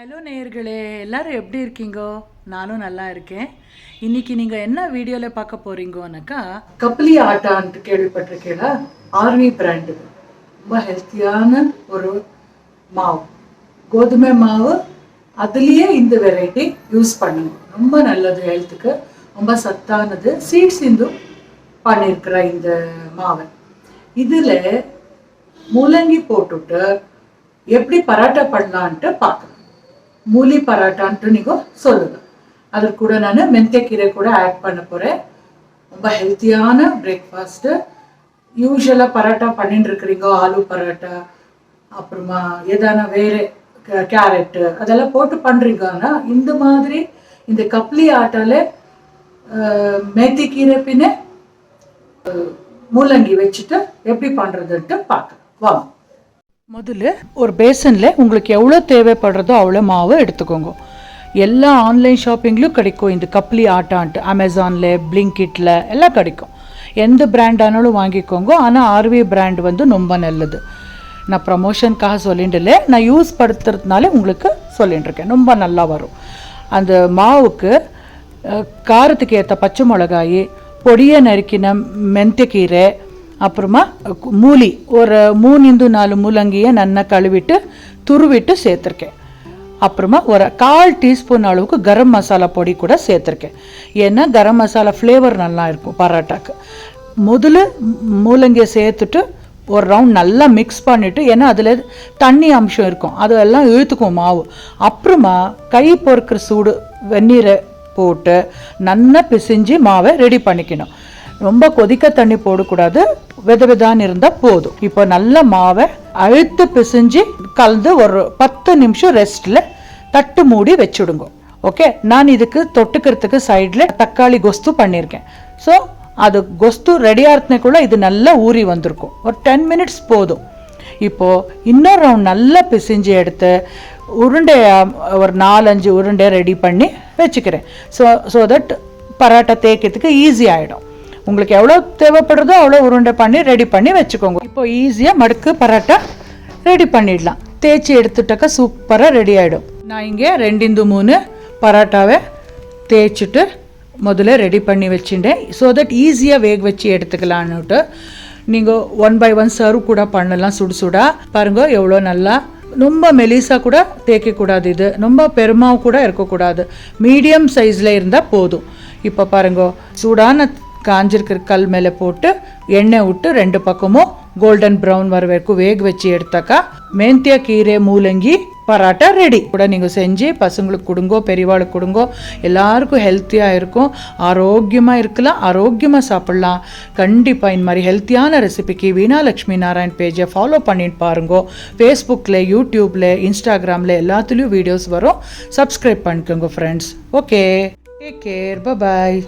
Hello நேயர்களே, எல்லாரும் எப்படி இருக்கீங்கோ? நானும் நல்லா இருக்கேன். இன்னைக்கு நீங்கள் என்ன வீடியோவில் பார்க்க போகிறீங்கன்னாக்கா, கப்லி ஆட்டான்ட்டு கேள்விப்பட்டிருக்கீங்களா? ஆர்வி பிராண்டு ரொம்ப ஹெல்த்தியான ஒரு மாவு, கோதுமை மாவு. அதுலேயே இந்த வெரைட்டி யூஸ் பண்ணுங்க, ரொம்ப நல்லது ஹெல்த்துக்கு, ரொம்ப சத்தானது. சீட்ஸ் இந்தும் பண்ணியிருக்கிற இந்த மாவை இதில் முள்ளங்கி போட்டுட்டு எப்படி பராட்டா பண்ணலான்ட்டு பார்க்கலாம். மூலி பராட்டான்ட்டு நீங்கள் சொல்லுங்க. அது கூட நான் மெಂತ್ಯக்கீரை கூட ஆட் பண்ண போகிறேன். ரொம்ப ஹெல்த்தியான பிரேக்ஃபாஸ்ட்டு. யூஸ்வலாக பராட்டா பண்ணிட்டு இருக்கிறீங்க, ஆலு பராட்டா, அப்புறமா ஏதான வேறு கேரட்டு அதெல்லாம் போட்டு பண்ணுறீங்கன்னா இந்த மாதிரி இந்த கப்லி ஆட்டால மெಂತ್ಯக்கீரை பின்ன முள்ளங்கி வச்சுட்டு எப்படி பண்ணுறதுன்ட்டு பார்க்கலாம் வாங்க. முதல்ல ஒரு பேசனில் உங்களுக்கு எவ்வளோ தேவைப்படுறதோ அவ்வளோ மாவு எடுத்துக்கோங்க. எல்லா ஆன்லைன் ஷாப்பிங்லேயும் கிடைக்கும் இந்த கப்லி ஆட்டான்ட்டு. அமேசானில், பிளிங்கிட்டில் எல்லாம் கிடைக்கும். எந்த பிராண்டானாலும் வாங்கிக்கோங்க. ஆனால் ஆர்வி பிராண்ட் வந்து ரொம்ப நல்லது. நான் ப்ரமோஷனுக்காக சொல்லிட்டுல, நான் யூஸ் படுத்துறதுனால உங்களுக்கு சொல்லிட்டுருக்கேன். ரொம்ப நல்லா வரும். அந்த மாவுக்கு காரத்துக்கு ஏற்ற பச்சை மிளகாய், பொடியை நறுக்கின மெಂತ್ಯக்கீரை, அப்புறமா மூலி ஒரு 3-4 முள்ளங்கியை நல்லா கழுவிட்டு துருவிட்டு சேர்த்துருக்கேன். அப்புறமா ஒரு 1/4 டீஸ்பூன் அளவுக்கு கரம் மசாலா பொடி கூட சேர்த்துருக்கேன். ஏன்னா கரம் மசாலா ஃப்ளேவர் நல்லா இருக்கும் பரோட்டாக்கு. முதல்ல முள்ளங்கியை சேர்த்துட்டு ஒரு ரவுண்ட் நல்லா மிக்ஸ் பண்ணிவிட்டு, ஏன்னா அதில் தண்ணி அம்சம் இருக்கும், அதெல்லாம் இழுத்துக்கும் மாவு. அப்புறமா கை பொறுக்கிற சூடு வெந்நீரை போட்டு நல்லா பிசைஞ்சு மாவை ரெடி பண்ணிக்கணும். ரொம்ப கொதிக்க தண்ணி போடக்கூடாது, விதவிதான்னு இருந்தால் போதும். இப்போ நல்ல மாவை அழுத்து பிசைஞ்சு கலந்து ஒரு 10 நிமிஷம் ரெஸ்ட்டில் தட்டு மூடி வச்சுடுங்க. ஓகே, நான் இதுக்கு தொட்டுக்கிறதுக்கு சைடில் தக்காளி கொஸ்து பண்ணியிருக்கேன். ஸோ அது கொஸ்து ரெடியாகிறதுக்குள்ள இது நல்லா ஊறி வந்திருக்கும். ஒரு 10 மினிட்ஸ் போதும். இப்போது இன்னொரு ரவுண்ட் நல்லா பிசைஞ்சு எடுத்து உருண்டை ஒரு 4-5 உருண்டை ரெடி பண்ணி வச்சுக்கிறேன். ஸோ தட் பரோட்டா தேய்க்கிறதுக்கு ஈஸி ஆகிடும். உங்களுக்கு எவ்வளோ தேவைப்படுறதோ அவ்வளோ உருண்டை பண்ணி ரெடி பண்ணி வச்சுக்கோங்க. இப்போ ஈஸியாக மடுக்கு பரோட்டா ரெடி பண்ணிடலாம். தேய்ச்சி எடுத்துட்டாக்கா சூப்பராக ரெடி ஆகிடும். நான் இங்கே 2-3 பரோட்டாவை தேய்ச்சிட்டு முதல்ல ரெடி பண்ணி வச்சுட்டேன். ஸோ தட் ஈஸியாக வேக வச்சு எடுத்துக்கலான்னுட்டு. நீங்கள் 1 by 1 சர்வ் கூட பண்ணலாம். சுடுசுடா பாருங்க எவ்வளோ நல்லா. ரொம்ப மெலிசாக கூட தேய்க்கக்கூடாது, இது ரொம்ப பெருமாவும் கூட இருக்கக்கூடாது, மீடியம் சைஸில் இருந்தால் போதும். இப்போ பாருங்க, சூடான காஞ்சிருக்கிற கல் மேலே போட்டு எண்ணெய் விட்டு 2 பக்கமும் கோல்டன் ப்ரௌன் வர வரைக்கும் வேக வச்சு எடுத்தாக்கா மெಂತ್ಯக்கீரை மூலங்கி பரோட்டா ரெடி. கூட நீங்கள் செஞ்சு பசங்களுக்கு கொடுங்கோ, பெரியவாளுக்கு கொடுங்கோ. எல்லாருக்கும் ஹெல்த்தியாக இருக்கும், ஆரோக்கியமாக இருக்கலாம், ஆரோக்கியமாக சாப்பிட்லாம். கண்டிப்பாக இந்த மாதிரி ஹெல்த்தியான ரெசிபிக்கு வீணா லக்ஷ்மி நாராயண் பேஜை ஃபாலோ பண்ணிட்டு பாருங்கோ. ஃபேஸ்புக்கில், யூடியூப்பில், இன்ஸ்டாகிராமில் எல்லாத்துலேயும் வீடியோஸ் வரும். சப்ஸ்கிரைப் பண்ணிக்கோங்க ஃப்ரெண்ட்ஸ். ஓகே, டேக் கேர், பாய்.